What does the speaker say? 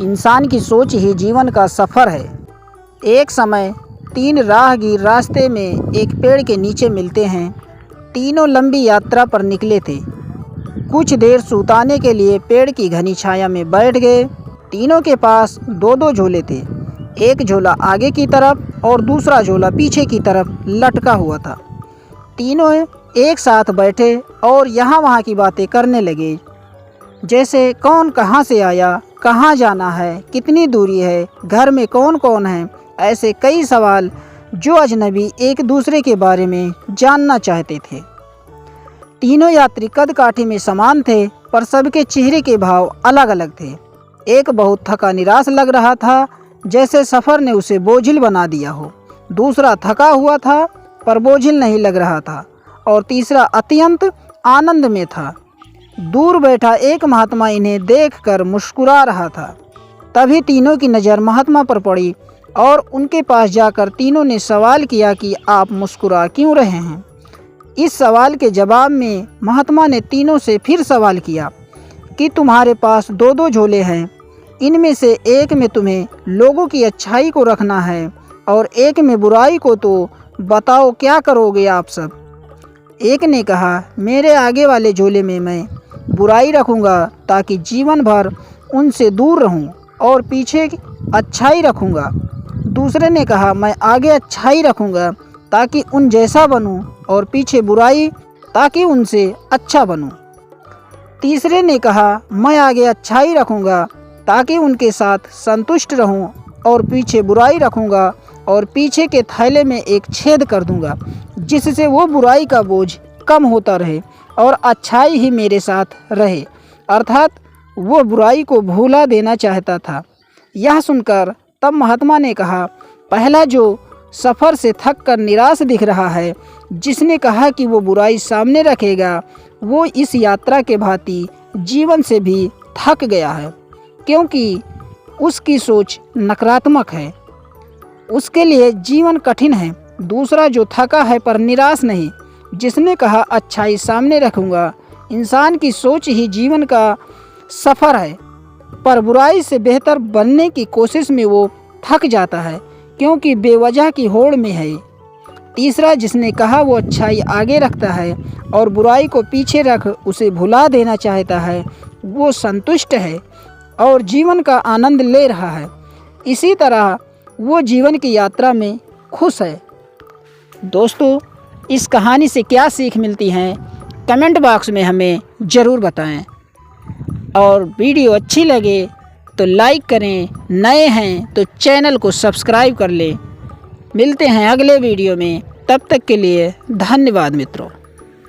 इंसान की सोच ही जीवन का सफ़र है। एक समय 3 राहगीर रास्ते में एक पेड़ के नीचे मिलते हैं। तीनों लंबी यात्रा पर निकले थे। कुछ देर सुताने के लिए पेड़ की घनी छाया में बैठ गए। तीनों के पास 2-2 झोले थे। एक झोला आगे की तरफ और दूसरा झोला पीछे की तरफ लटका हुआ था। तीनों एक साथ बैठे और यहाँ वहाँ की बातें करने लगे, जैसे कौन कहाँ से आया, कहाँ जाना है, कितनी दूरी है, घर में कौन कौन है। ऐसे कई सवाल जो अजनबी एक दूसरे के बारे में जानना चाहते थे। तीनों यात्री कद काठी में समान थे, पर सबके चेहरे के भाव अलग अलग थे। एक बहुत थका निराश लग रहा था, जैसे सफ़र ने उसे बोझिल बना दिया हो। दूसरा थका हुआ था पर बोझिल नहीं लग रहा था, और तीसरा अत्यंत आनंद में था। दूर बैठा एक महात्मा इन्हें देखकर मुस्कुरा रहा था। तभी तीनों की नज़र महात्मा पर पड़ी और उनके पास जाकर तीनों ने सवाल किया कि आप मुस्कुरा क्यों रहे हैं। इस सवाल के जवाब में महात्मा ने तीनों से फिर सवाल किया कि तुम्हारे पास 2-2 झोले हैं, इनमें से एक में तुम्हें लोगों की अच्छाई को रखना है और एक में बुराई को, तो बताओ क्या करोगे आप सब। एक ने कहा, मेरे आगे वाले झोले में मैं बुराई रखूँगा ताकि जीवन भर उनसे दूर रहूँ, और पीछे अच्छाई रखूँगा। दूसरे ने कहा, मैं आगे अच्छाई रखूँगा ताकि उन जैसा बनूँ, और पीछे बुराई ताकि उनसे अच्छा बनूँ। तीसरे ने कहा, मैं आगे अच्छाई रखूँगा ताकि उनके साथ संतुष्ट रहूँ, और पीछे बुराई रखूँगा और पीछे के थैले में एक छेद कर दूँगा, जिससे वो बुराई का बोझ कम होता रहे और अच्छाई ही मेरे साथ रहे। अर्थात वो बुराई को भुला देना चाहता था। यह सुनकर तब महात्मा ने कहा, पहला जो सफ़र से थक कर निराश दिख रहा है, जिसने कहा कि वो बुराई सामने रखेगा, वो इस यात्रा के भांति जीवन से भी थक गया है, क्योंकि उसकी सोच नकारात्मक है। उसके लिए जीवन कठिन है। दूसरा जो थका है पर निराश नहीं, जिसने कहा अच्छाई सामने रखूँगा। इंसान की सोच ही जीवन का सफ़र है, पर बुराई से बेहतर बनने की कोशिश में वो थक जाता है, क्योंकि बेवजह की होड़ में है। तीसरा जिसने कहा वो अच्छाई आगे रखता है और बुराई को पीछे रख उसे भुला देना चाहता है, वो संतुष्ट है और जीवन का आनंद ले रहा है। इसी तरह वो जीवन की यात्रा में खुश है। दोस्तों, इस कहानी से क्या सीख मिलती है, कमेंट बॉक्स में हमें ज़रूर बताएं, और वीडियो अच्छी लगे तो लाइक करें, नए हैं तो चैनल को सब्सक्राइब कर लें। मिलते हैं अगले वीडियो में, तब तक के लिए धन्यवाद मित्रों।